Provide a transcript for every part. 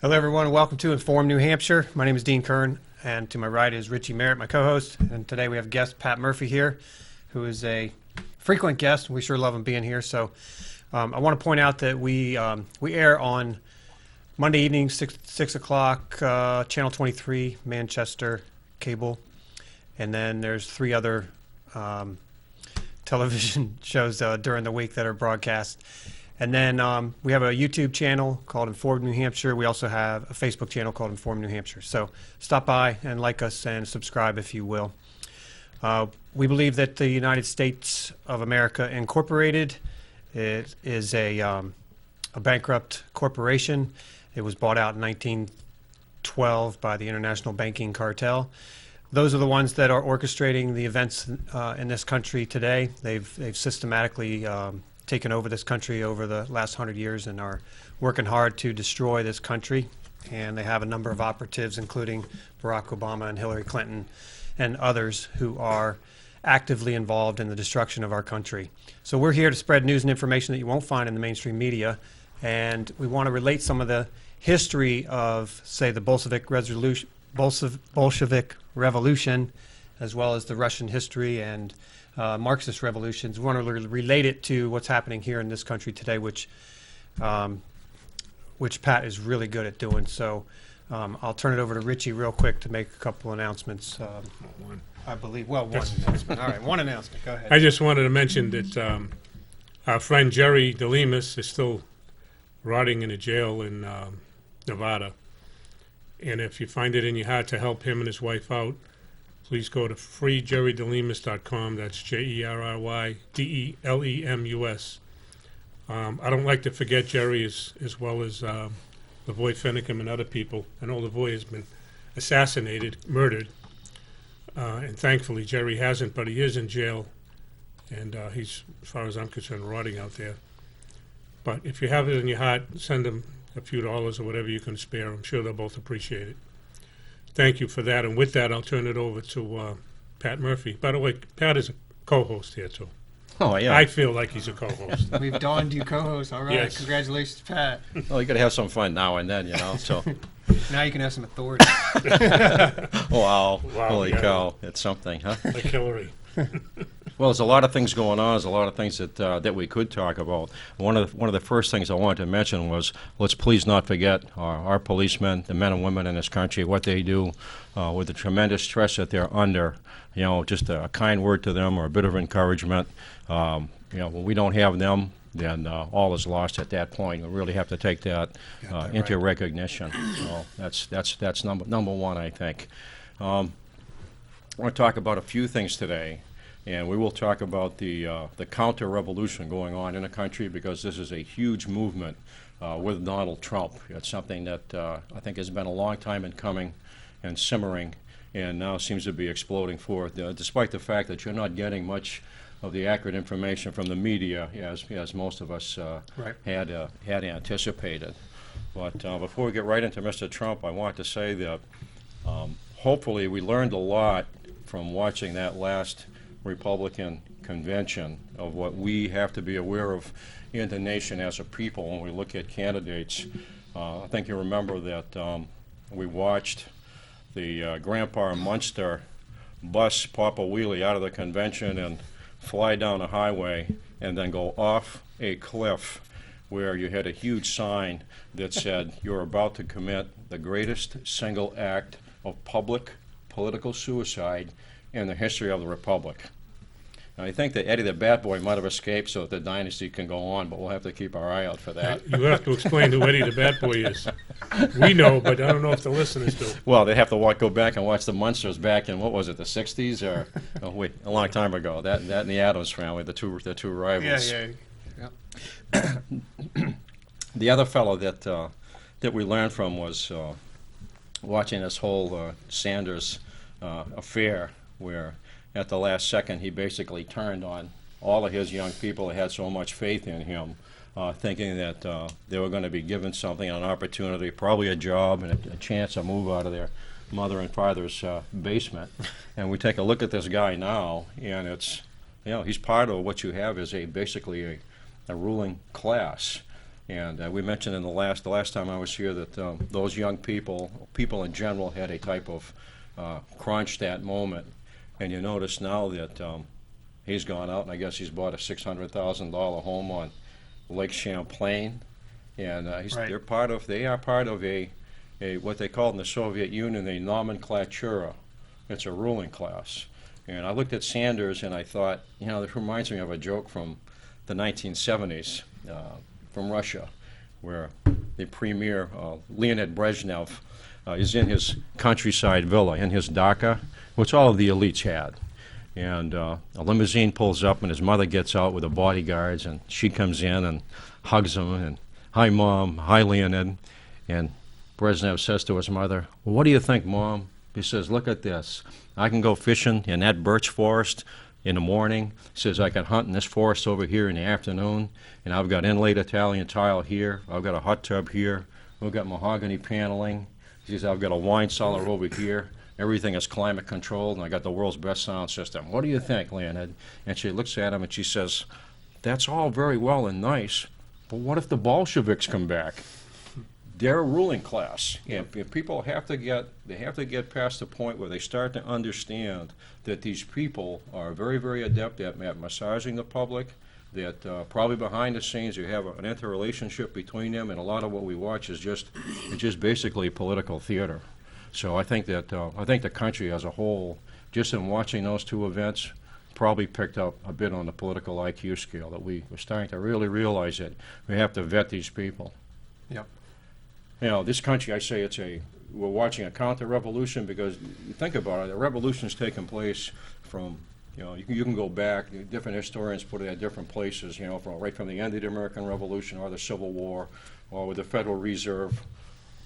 Hello, everyone, and welcome to Inform New Hampshire. My name is Dean Kern, and to my right is Richie Merritt, my co-host. And today we have guest Pat Murphy here, who is a frequent guest. We sure love him being here. So I want to point out that we air on Monday evening, 6 o'clock, Channel 23, Manchester Cable. And then there's 3 other television shows during the week that are broadcast. And then we have a YouTube channel called Inform New Hampshire. We also have a Facebook channel called Inform New Hampshire. So stop by and like us and subscribe if you will. We believe that the United States of America Incorporated is a bankrupt corporation. It was bought out in 1912 by the International Banking Cartel. Those are the ones that are orchestrating the events in this country today. They've systematically taken over this country over the last 100 years and are working hard to destroy this country. And they have a number of operatives, including Barack Obama and Hillary Clinton and others who are actively involved in the destruction of our country. So we're here to spread news and information that you won't find in the mainstream media. And we want to relate some of the history of, say, the Bolshevik Revolution, as well as the Russian history and Marxist revolutions. We want to relate it to what's happening here in this country today, which Pat is really good at doing. So I'll turn it over to Richie real quick to make a couple announcements. One. I believe, well, one announcement. All right, one announcement. Go ahead. I just wanted to mention that our friend Jerry DeLemus is still rotting in a jail in Nevada. And if you find it in your heart to help him and his wife out, please go to freejerrydelemus.com. That's JerryDelemus. I don't like to forget Jerry as well as Lavoy Finicum and other people. I know Lavoy has been assassinated, murdered, and thankfully Jerry hasn't, but he is in jail, and he's, as far as I'm concerned, rotting out there. But if you have it in your heart, send them a few dollars or whatever you can spare. I'm sure they'll both appreciate it. Thank you for that. And with that, I'll turn it over to Pat Murphy. By the way, Pat is a co-host here, too. Oh, yeah. I feel like he's a co-host. We've donned you co-host. All right. Yes. Congratulations, Pat. Well, you got to have some fun now and then, you know. So, Now you can have some authority. wow, Wow, holy yeah. cow, it's something, huh? Like Hillary. Well, there's a lot of things going on. There's a lot of things that we could talk about. One of the first things I wanted to mention was, let's please not forget our policemen, the men and women in this country, what they do with the tremendous stress that they're under. You know, just a kind word to them or a bit of encouragement. You know, when we don't have them, then all is lost at that point. We really have to take that into recognition. So that's number one, I think. I want to talk about a few things today, and we will talk about the counter-revolution going on in the country, because this is a huge movement with Donald Trump. It's something that I think has been a long time in coming and simmering, and now seems to be exploding forth, despite the fact that you're not getting much of the accurate information from the media, as most of us had anticipated. But before we get right into Mr. Trump, I want to say that hopefully we learned a lot from watching that last Republican convention of what we have to be aware of in the nation as a people when we look at candidates. I think you remember that we watched the Grandpa Munster bus pop a wheelie out of the convention and fly down a highway and then go off a cliff where you had a huge sign that said, "You're about to commit the greatest single act of public political suicide in the history of the Republic." And I think that Eddie the Bat Boy might have escaped so that the dynasty can go on, but we'll have to keep our eye out for that. You have to explain who Eddie the Bat Boy is. We know, but I don't know if the listeners do. Well, they have to go back and watch the Munsters back in, what was it, the 60s? Or, oh, wait, a long time ago. That and the Addams Family, the two rivals. Yeah. The other fellow that we learned from was watching this whole Sanders affair, where at the last second he basically turned on all of his young people that had so much faith in him, thinking that they were going to be given something, an opportunity, probably a job and a chance to move out of their mother and father's basement. And we take a look at this guy now, and it's, you know, he's part of what you have is basically a ruling class. And we mentioned in the last time I was here that those young people in general, had a type of Kronstadt moment. And you notice now that he's gone out and I guess he's bought a $600,000 home on Lake Champlain. And Right. they are part of a what they called in the Soviet Union a nomenklatura. It's a ruling class. And I looked at Sanders and I thought, this reminds me of a joke from the 1970s from Russia, where the premier, Leonid Brezhnev, is in his countryside villa, in his dacha, which all of the elites had. And a limousine pulls up and his mother gets out with the bodyguards and she comes in and hugs him and, "Hi, Mom. Hi, Leonid." And Brezhnev says to his mother, "Well, what do you think, Mom?" He says, "Look at this. I can go fishing in that birch forest in the morning." He says, "I can hunt in this forest over here in the afternoon. And I've got inlaid Italian tile here. I've got a hot tub here. We've got mahogany paneling." He says, "I've got a wine cellar over here. Everything is climate controlled, and I got the world's best sound system. What do you think, Leonid?" And she looks at him and she says, "That's all very well and nice, but what if the Bolsheviks come back? They're a ruling class, and people have to get past the point where they start to understand that these people are very, very adept at massaging the public. That probably behind the scenes you have an interrelationship between them, and a lot of what we watch is just basically political theater. So I think that the country as a whole, just in watching those two events, probably picked up a bit on the political IQ scale. That we're starting to really realize that we have to vet these people. Yep. This country, I say we're watching a counter-revolution because you think about it, a revolution's taken place from, you can go back, different historians put it at different places, right from the end of the American Revolution or the Civil War or with the Federal Reserve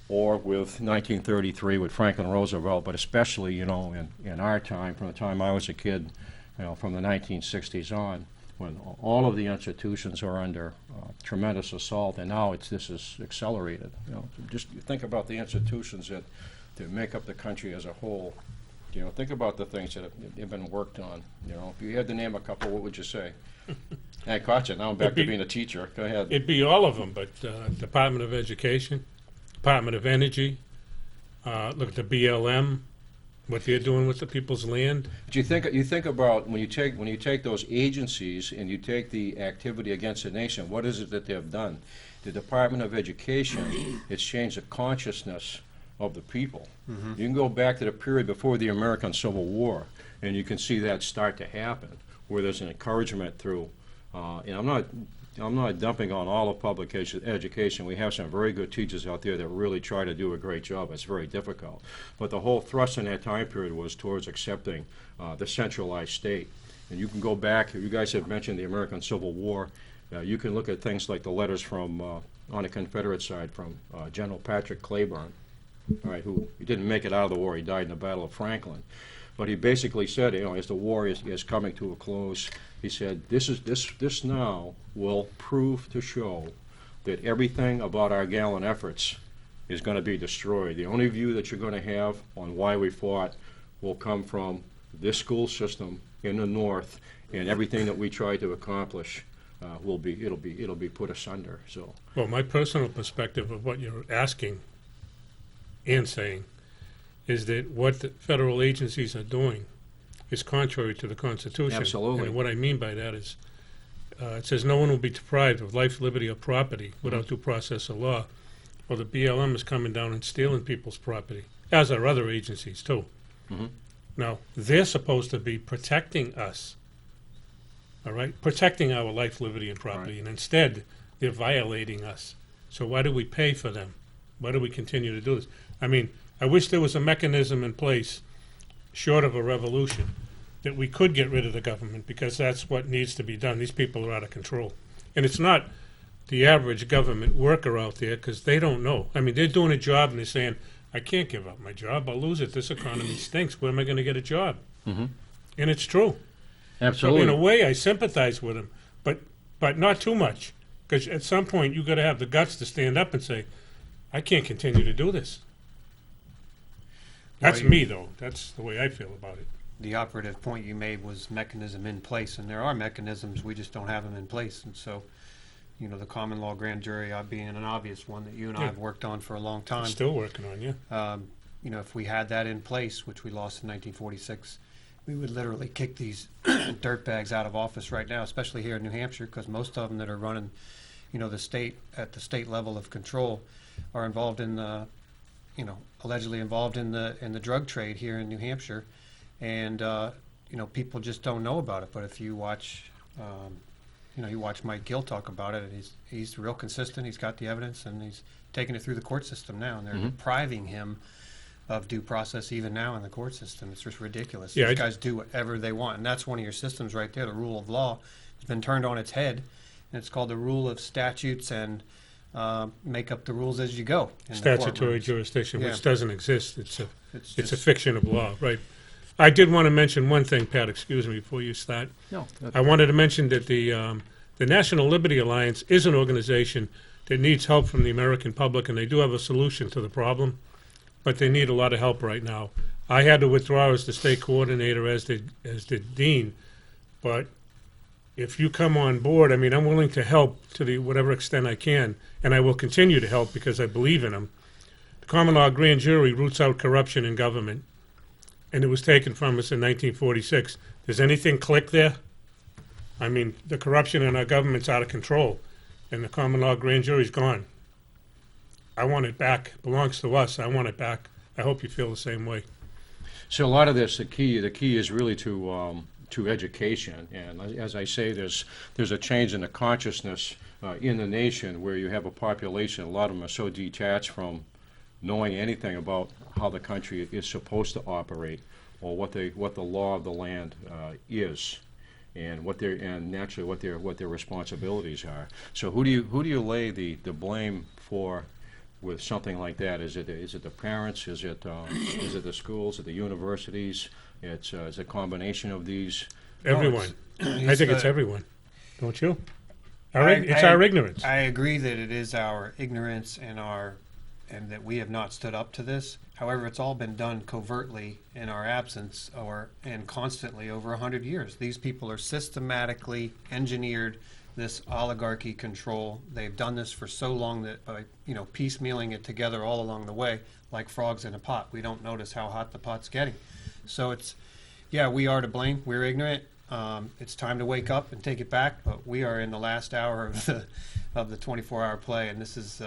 or with 1933 with Franklin Roosevelt, but especially, in our time, from the time I was a kid, from the 1960s on, when all of the institutions are under tremendous assault, and now this is accelerated. Just think about the institutions that make up the country as a whole. Think about the things that have been worked on. If you had to name a couple, what would you say? I caught you. Now I'm back to being a teacher. Go ahead. It'd be all of them, but Department of Education, Department of Energy, look at the BLM, what they're doing with the people's land. But you think about when you take those agencies and you take the activity against the nation, what is it that they've done? The Department of Education, it's changed the consciousness of the people. Mm-hmm. You can go back to the period before the American Civil War, and you can see that start to happen, where there's an encouragement through, and I'm not dumping on all of public education. We have some very good teachers out there that really try to do a great job. It's very difficult. But the whole thrust in that time period was towards accepting the centralized state. And you can go back, you guys have mentioned the American Civil War. You can look at things like the letters from, on the Confederate side, from General Patrick Claiborne, all right, who he didn't make it out of the war. He died in the Battle of Franklin. But he basically said, as the war is coming to a close, he said, this now will prove to show that everything about our gallant efforts is going to be destroyed. The only view that you're going to have on why we fought will come from this school system in the North, and everything that we try to accomplish it'll be put asunder. So, well, my personal perspective of what you're asking and saying is that what the federal agencies are doing is contrary to the Constitution. Absolutely. And what I mean by that is, it says no one will be deprived of life, liberty, or property without due process of law. Well, the BLM is coming down and stealing people's property, as are other agencies too. Mm-hmm. Now, they're supposed to be protecting us, all right? Protecting our life, liberty, and property, Right. and instead, they're violating us. So why do we pay for them? Why do we continue to do this? I mean, I wish there was a mechanism in place, short of a revolution, that we could get rid of the government, because that's what needs to be done. These people are out of control. And it's not the average government worker out there, because they don't know. I mean, they're doing a job and they're saying, I can't give up my job. I'll lose it. This economy stinks. Where am I going to get a job? Mm-hmm. And it's true. Absolutely. So in a way, I sympathize with them, but not too much, because at some point you've got to have the guts to stand up and say, I can't continue to do this. That's Well, me, though. That's the way I feel about it. The operative point you made was mechanism in place, and there are mechanisms, we just don't have them in place. And so the common law grand jury being an obvious one that you and I Yeah. have worked on for a long time. Still working on, yeah. If we had that in place, which we lost in 1946, we would literally kick these dirtbags out of office right now, especially here in New Hampshire, because most of them that are running, the state at the state level of control are involved in the, allegedly involved in the drug trade here in New Hampshire, and people just don't know about it. But if you watch, you watch Mike Gill talk about it, and he's real consistent. He's got the evidence, and he's taking it through the court system now, and they're depriving him of due process even now in the court system. It's just ridiculous. Yeah, These guys do whatever they want, and that's one of your systems right there. The rule of law has been turned on its head, and it's called the rule of statutes, and make up the rules as you go. In the Statutory courtrooms. jurisdiction, Yeah. which doesn't exist. It's a just- fiction of law, right? I did want to mention one thing, Pat, excuse me, before you start. No. I wanted to mention that the National Liberty Alliance is an organization that needs help from the American public, and they do have a solution to the problem, but they need a lot of help right now. I had to withdraw as the state coordinator, as did Dean, but if you come on board, I mean, I'm willing to help to the whatever extent I can, and I will continue to help because I believe in them. The common law grand jury roots out corruption in government, and it was taken from us in 1946. Does anything click there? I mean, the corruption in our government's out of control, and the common law grand jury's gone. I want it back. It belongs to us. I want it back. I hope you feel the same way. So a lot of this, the key is really to education, and as I say, there's a change in the consciousness in the nation where you have a population. A lot of them are so detached from knowing anything about how the country is supposed to operate, or what the law of the land is, and naturally what their responsibilities are. So who do you lay the blame for? With something like that, is it the parents? Is it the schools? Is it the universities? It's a combination of these. Everyone. I think it's everyone. Don't you? It's I- our ignorance. I agree that it is our ignorance and that we have not stood up to this. However, it's all been done covertly in our absence and constantly over 100 years. These people are systematically engineered this oligarchy control. They've done this for so long that by piecemealing it together all along the way, like frogs in a pot, we don't notice how hot the pot's getting. So we are to blame. We're ignorant. It's time to wake up and take it back. But we are in the last hour of the 24-hour play, and this is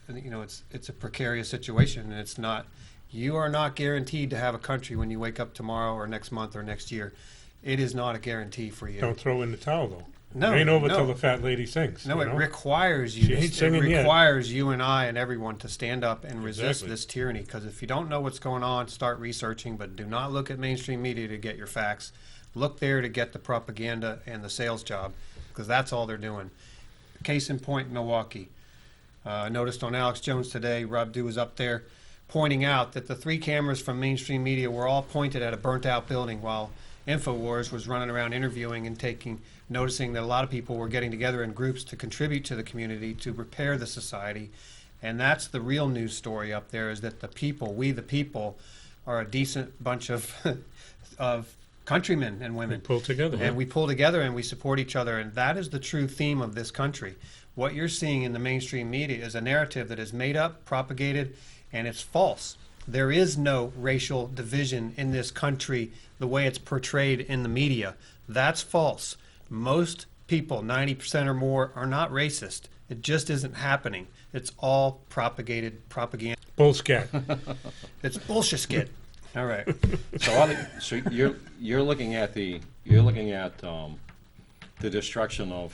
it's a precarious situation, and it's not. You are not guaranteed to have a country when you wake up tomorrow or next month or next year. It is not a guarantee for you. Don't throw in the towel, though. No, it ain't over no. till the fat lady sings. No, you it know? requires She you. ain't It singing yet. requires you and I and everyone to stand up and resist Exactly. this tyranny. Because if you don't know what's going on, start researching. But do not look at mainstream media to get your facts. Look there to get the propaganda and the sales job, because that's all they're doing. Case in point, Milwaukee. I noticed on Alex Jones today, Rob Dew was up there pointing out that the 3 cameras from mainstream media were all pointed at a burnt-out building, while InfoWars was running around interviewing and noticing that a lot of people were getting together in groups to contribute to the community, to repair the society. And that's the real news story up there, is that we the people, are a decent bunch of of countrymen and We women. pull together. And we pull together and we support each other, and that is the true theme of this country. What you're seeing in the mainstream media is a narrative that is made up, propagated, and it's false. There is no racial division in this country the way it's portrayed in the media. That's false. Most people, 90% or more, are not racist. It just isn't happening. It's all propagated propaganda. Bullscat. It's bullshit skit. All right. So you're looking at the destruction of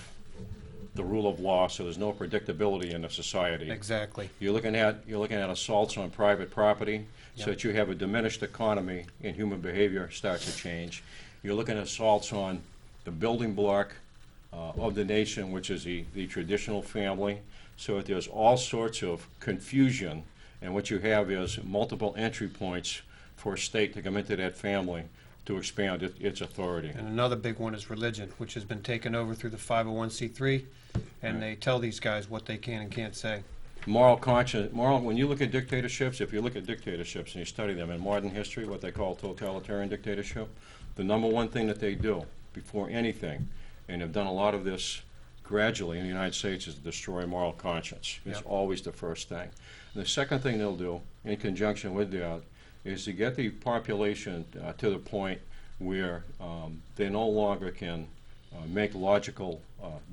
the rule of law, so there's no predictability in the society. Exactly. You're looking at assaults on private property, so Yep. that you have a diminished economy and human behavior starts to change. You're looking at assaults on the building block of the nation, which is the traditional family, so that there's all sorts of confusion, and what you have is multiple entry points for a state to come into that family to expand its authority. And another big one is religion, which has been taken over through the 501c3, and they tell these guys what they can and can't say. When you look at dictatorships, if you look at dictatorships and you study them in modern history, what they call totalitarian dictatorship, the number one thing that they do before anything, and have done a lot of this gradually in the United States is to destroy moral conscience. It's Yep. always the first thing. And the second thing they'll do, in conjunction with that, is to get the population to the point where they no longer can make logical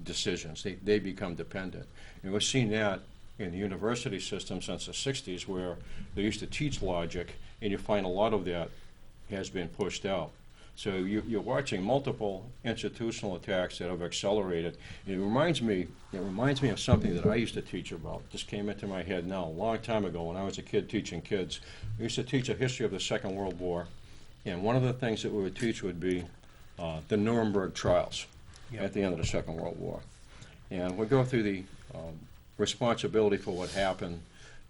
decisions. They become dependent. And we've seen that in the university system since the 60s, where they used to teach logic, and you find a lot of that has been pushed out. So you're watching multiple institutional attacks that have accelerated. It reminds me of something that I used to teach about. Just came into my head now, a long time ago when I was a kid teaching kids. We used to teach a history of the Second World War, and one of the things that we would teach would be the Nuremberg trials at the end of the Second World War. And we'd go through the responsibility for what happened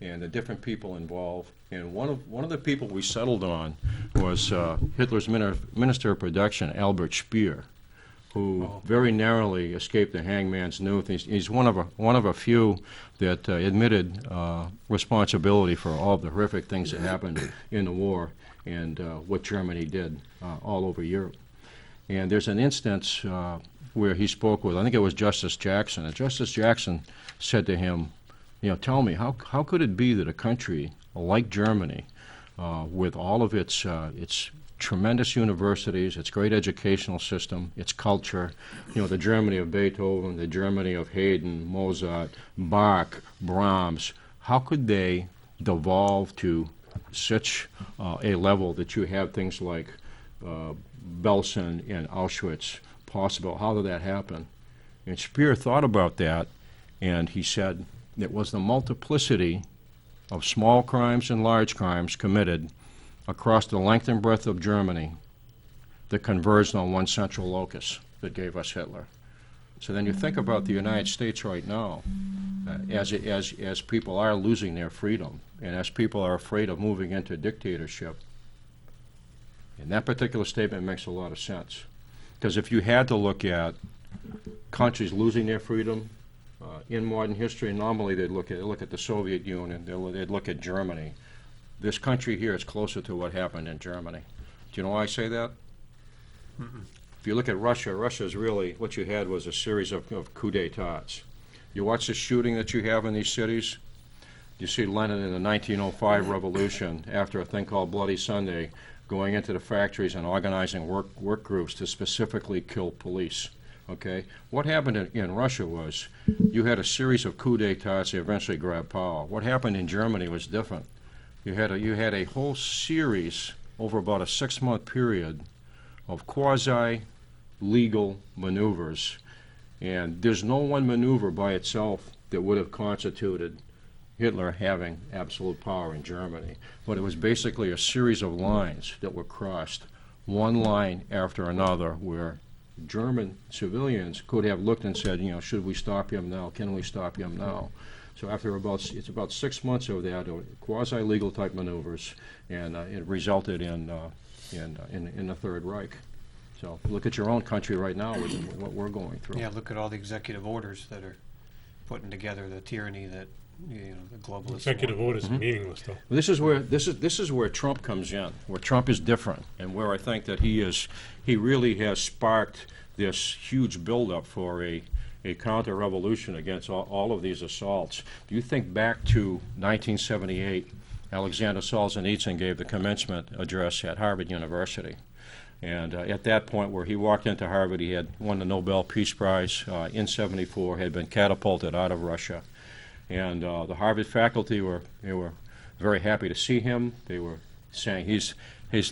and the different people involved. And one of the people we settled on was Hitler's Minister of Production, Albert Speer, who very narrowly escaped the hangman's noose. He's one of a few that admitted responsibility for all the horrific things that happened in the war and what Germany did all over Europe. And there's an instance where he spoke with, I think it was Justice Jackson, and Justice Jackson said to him, tell me, how could it be that a country like Germany, with all of its tremendous universities, its great educational system, its culture, the Germany of Beethoven, the Germany of Haydn, Mozart, Bach, Brahms, how could they devolve to such a level that you have things like Belsen and Auschwitz possible? How did that happen? And Speer thought about that, and he said it was the multiplicity of small crimes and large crimes committed across the length and breadth of Germany that converged on one central locus that gave us Hitler. So then you think about the United States right now, as people are losing their freedom, and as people are afraid of moving into dictatorship. And that particular statement makes a lot of sense. Because if you had to look at countries losing their freedom in modern history, normally they'd look at the Soviet Union, they'd look at Germany. This country here is closer to what happened in Germany. Do you know why I say that? If you look at Russia, Russia's really, what you had was a series of coup d'etats. You watch the shooting that you have in these cities. You see Lenin in the 1905 revolution, after a thing called Bloody Sunday, going into the factories and organizing work groups to specifically kill police. Okay? What happened in Russia was you had a series of coup d'etats that eventually grabbed power. What happened in Germany was different. You had a whole series over about a 6-month period of quasi-legal maneuvers, and there's no one maneuver by itself that would have constituted Hitler having absolute power in Germany. But it was basically a series of lines that were crossed, one line after another, where German civilians could have looked and said, should we stop him now? Can we stop him now? So after it's about 6 months of that, quasi-legal type maneuvers, and it resulted in the Third Reich. So look at your own country right now with what we're going through. Yeah, look at all the executive orders that are putting together the tyranny that the globalists Executive want. orders are meaningless, though. This is where Trump comes in, where Trump is different, and where I think that he really has sparked this huge buildup for a counter-revolution against all of these assaults. Do you think back to 1978, Alexander Solzhenitsyn gave the commencement address at Harvard University. And at that point where he walked into Harvard, he had won the Nobel Peace Prize in '74, had been catapulted out of Russia. And the Harvard faculty were very happy to see him. They were saying he's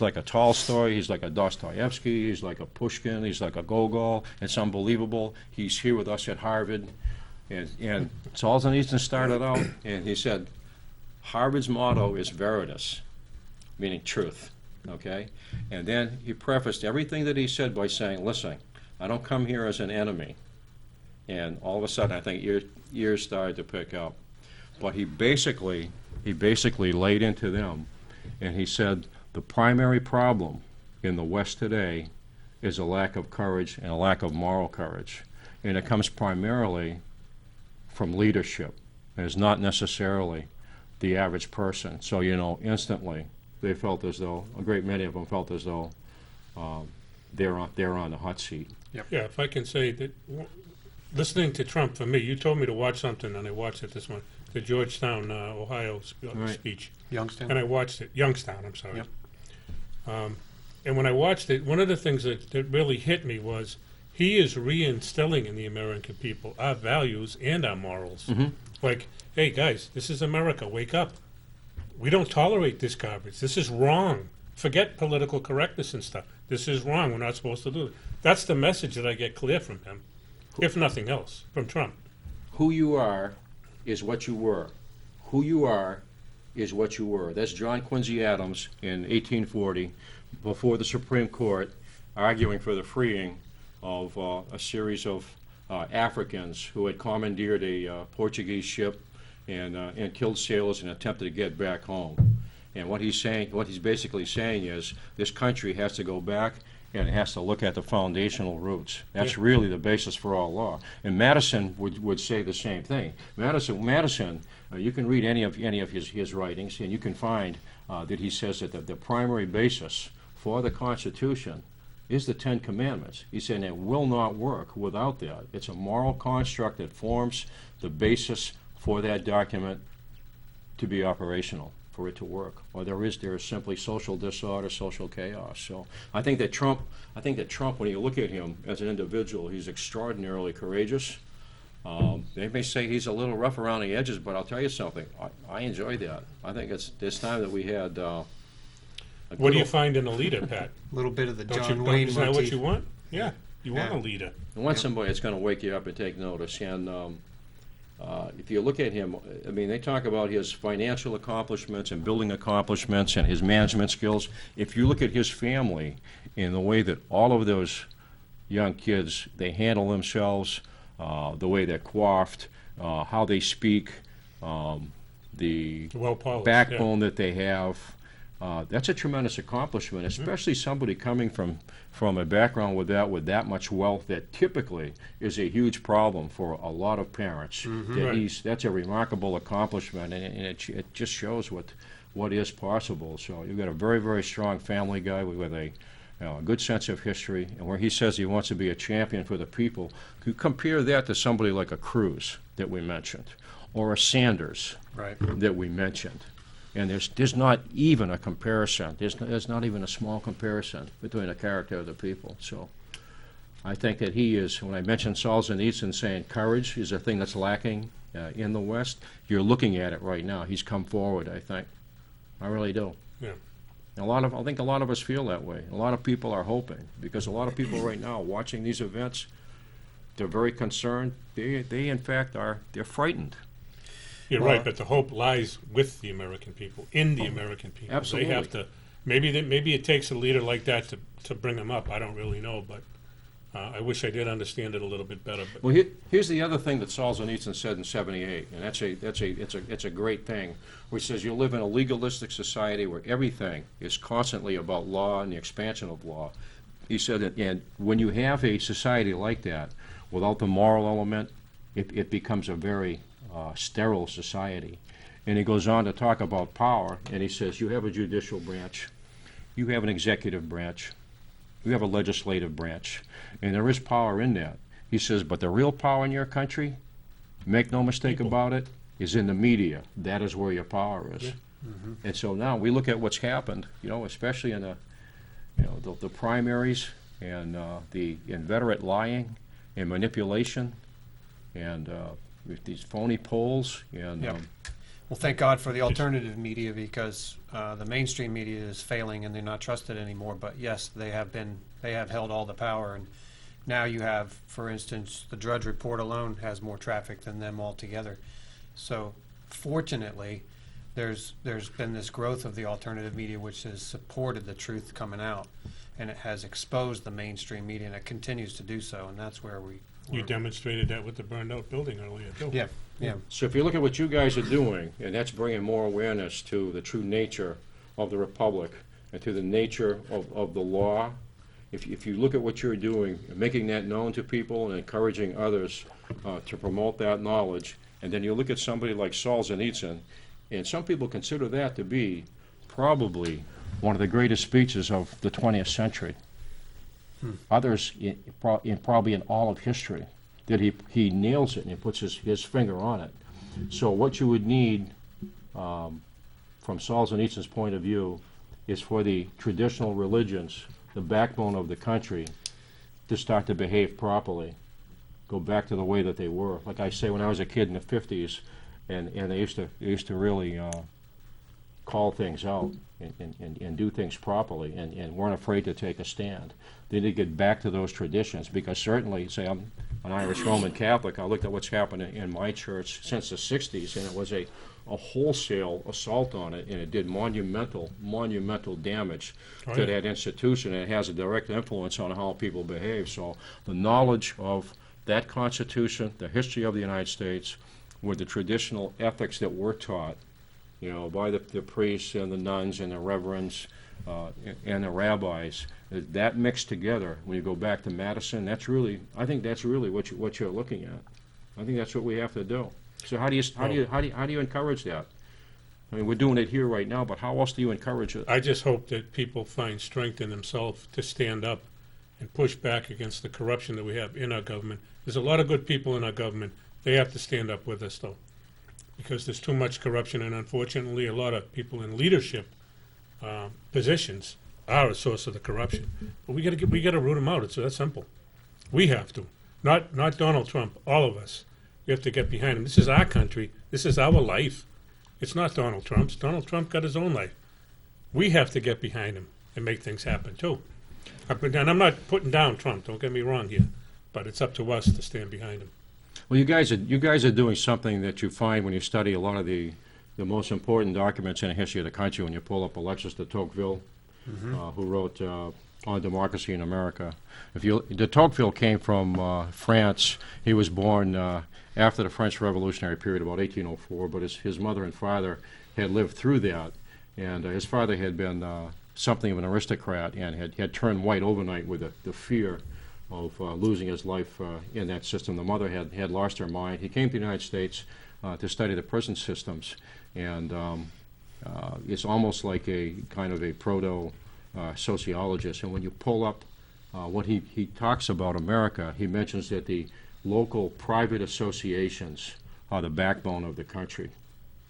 like a Tolstoy, he's like a Dostoevsky, he's like a Pushkin, he's like a Gogol. It's unbelievable. He's here with us at Harvard. And Solzhenitsyn started out, and he said, Harvard's motto is veritas, meaning truth, okay? And then he prefaced everything that he said by saying, listen, I don't come here as an enemy. And all of a sudden, I think ears started to pick up. But he basically laid into them, and he said, the primary problem in the West today is a lack of courage and a lack of moral courage. And it comes primarily from leadership. It is not necessarily the average person. So, instantly they felt as though, a great many of them felt as though they're on the hot seat. Yeah, if I can say that listening to Trump, for me, you told me to watch something, and I watched it this one, the Georgetown, Ohio Right. speech. Youngstown? And I watched it, Youngstown, I'm sorry. Yep. And when I watched it, one of the things that really hit me was he is reinstilling in the American people our values and our morals. Like, hey, guys, this is America. Wake up. We don't tolerate this garbage. This is wrong. Forget political correctness and stuff. This is wrong. We're not supposed to do it. That's the message that I get clear from him, if nothing else, from Trump. Who you are is what you were. Who you are is what you were. That's John Quincy Adams in 1840, before the Supreme Court, arguing for the freeing of a series of Africans who had commandeered a Portuguese ship and killed sailors and attempted to get back home. And what he's basically saying is this country has to go back and it has to look at the foundational roots. That's really the basis for all law. And Madison would say the same thing. Madison, you can read any of his writings, and you can find that he says that the primary basis for the Constitution is the Ten Commandments. He said it will not work without that. It's a moral construct that forms the basis for that document to be operational, for it to work. Or there is simply social disorder, social chaos. So I think that Trump, when you look at him as an individual, he's extraordinarily courageous. They may say he's a little rough around the edges, but I'll tell you something. I enjoy that. I think it's time that we had. What do you find in a leader, Pat? A little bit of the Don't John Wayne is that what motif. you want? Yeah, you want Yeah. a leader. You want somebody that's going to wake you up and take notice. And if you look at him, I mean, they talk about his financial accomplishments and building accomplishments and his management skills. If you look at his family in the way that all of those young kids, they handle themselves, the way they're coiffed, how they speak, the Well-polished. backbone that they have, that's a tremendous accomplishment, especially somebody coming from a background with that much wealth that typically is a huge problem for a lot of parents. Right. That's a remarkable accomplishment, and it just shows what is possible. So you've got a very, very strong family guy with a good sense of history, and where he says he wants to be a champion for the people. You compare that to somebody like a Cruz that we mentioned, or a Sanders Right. that we mentioned. And there's not even a comparison. There's not even a small comparison between the character of the people. So I think that he is, when I mentioned Solzhenitsyn saying courage is a thing that's lacking in the West, you're looking at it right now. He's come forward, I think. I really do. Yeah. I think a lot of us feel that way. A lot of people are hoping, because a lot of people right now watching these events, they're very concerned. They in fact they're frightened. You're Well- right, but the hope lies with the American people, in the American people. Absolutely. They have to. Maybe it takes a leader like that to bring them up. I don't really know, but I wish I did understand it a little bit better. But Well, here's the other thing that Solzhenitsyn said in '78, and it's a great thing, which says you live in a legalistic society where everything is constantly about law and the expansion of law. He said that, and when you have a society like that, without the moral element, it becomes a very sterile society. And he goes on to talk about power, and he says you have a judicial branch, you have an executive branch, you have a legislative branch, and there is power in that. He says, but the real power in your country, make no mistake about it, is in the media. That is where your power is. Yeah. And so now we look at what's happened, especially in the primaries and the inveterate lying and manipulation and with these phony polls. And Yep. Well, thank God for the alternative media, because the mainstream media is failing and they're not trusted anymore. But yes, they have held all the power, and now you have, for instance, the Drudge Report alone has more traffic than them altogether. So fortunately, there's been this growth of the alternative media, which has supported the truth coming out, and it has exposed the mainstream media, and it continues to do so. And that's where you demonstrated that with the burned-out building earlier, too. Yeah, yeah. so if you look at what you guys are doing, and that's bringing more awareness to the true nature of the Republic and to the nature of the law, if you look at what you're doing, making that known to people and encouraging others to promote that knowledge, and then you look at somebody like Solzhenitsyn, and some people consider that to be probably one of the greatest speeches of the 20th century. Others, probably in all of history. that he nails it and he puts his finger on it. So what you would need, from Solzhenitsyn's point of view, is for the traditional religions, the backbone of the country, to start to behave properly, go back to the way that they were. Like I say, when I was a kid in the 50s, and they used to really call things out and do things properly, and weren't afraid to take a stand. They need to get back to those traditions, because certainly, say I'm an Irish Roman Catholic, I looked at what's happened in my church since the 60s, and it was a wholesale assault on it, and it did monumental damage to that institution, and it has a direct influence on how people behave. So the knowledge of that Constitution, the history of the United States, with the traditional ethics that were taught, by the priests and the nuns and the reverends and the rabbis, that mixed together, when you go back to Madison, I think that's really what you're looking at. I think that's what we have to do. So how do you encourage that? I mean, we're doing it here right now, but how else do you encourage it? I just hope that people find strength in themselves to stand up and push back against the corruption that we have in our government. There's a lot of good people in our government. They have to stand up with us, though, because there's too much corruption, and unfortunately, a lot of people in leadership positions are a source of the corruption. But we got to root them out. It's that simple. We have to, not Donald Trump. All of us. We have to get behind him. This is our country. This is our life. It's not Donald Trump's. Donald Trump got his own life. We have to get behind him and make things happen too. And I'm not putting down Trump. Don't get me wrong here, but it's up to us to stand behind him. Well, you guys are doing something that you find when you study a lot of the most important documents in the history of the country. When you pull up Alexis de Tocqueville, who wrote on Democracy in America. De Tocqueville came from France. He was born after the French Revolutionary period, about 1804, but his mother and father had lived through that, and his father had been something of an aristocrat and had turned white overnight with the fear of losing his life in that system. The mother had lost her mind. He came to the United States to study the prison systems, and it's almost like a kind of a proto-sociologist. And when you pull up what he talks about America, he mentions that the local private associations are the backbone of the country.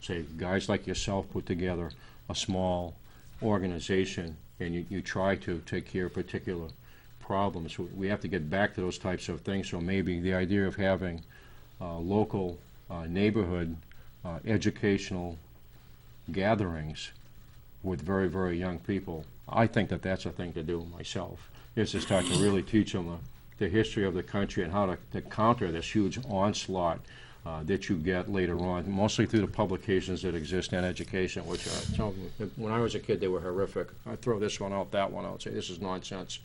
Say, guys like yourself put together a small organization, and you try to take care of particular problems. We have to get back to those types of things. So maybe the idea of having local neighborhood educational gatherings with very, very young people, I think that's a thing to do myself, is to start to really teach them the history of the country and how to counter this huge onslaught that you get later on, mostly through the publications that exist in education, which when I was a kid, they were horrific. I'd throw this one out, that one out, say this is nonsense.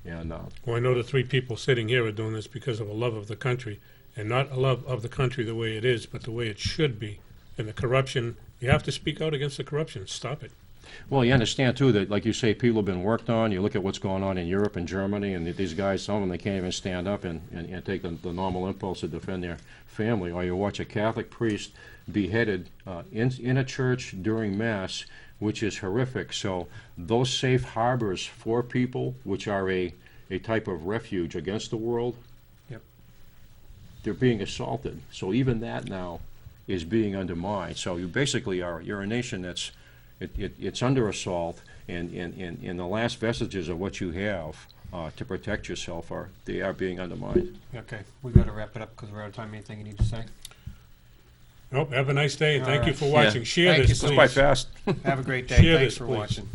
And well, I know the three people sitting here are doing this because of a love of the country, and not a love of the country the way it is, but the way it should be. And the corruption, you have to speak out against the corruption. Stop it. Well, you understand, too, that, like you say, people have been worked on. You look at what's going on in Europe and Germany, and these guys, some of them, they can't even stand up and take the normal impulse to defend their family. Or you watch a Catholic priest beheaded in a church during Mass, which is horrific. So those safe harbors for people, which are a type of refuge against the world, yep, they're being assaulted. So even that now is being undermined. So you basically you're a nation that's it's under assault, and the last vestiges of what you have to protect yourself are being undermined. Okay, we got to wrap it up because we're out of time. Anything you need to say? Nope. Have a nice day, and thank you right. for watching. Yeah. Share Thank this, you so please. Quite fast. Have a great day. Share Thanks this, for please. watching.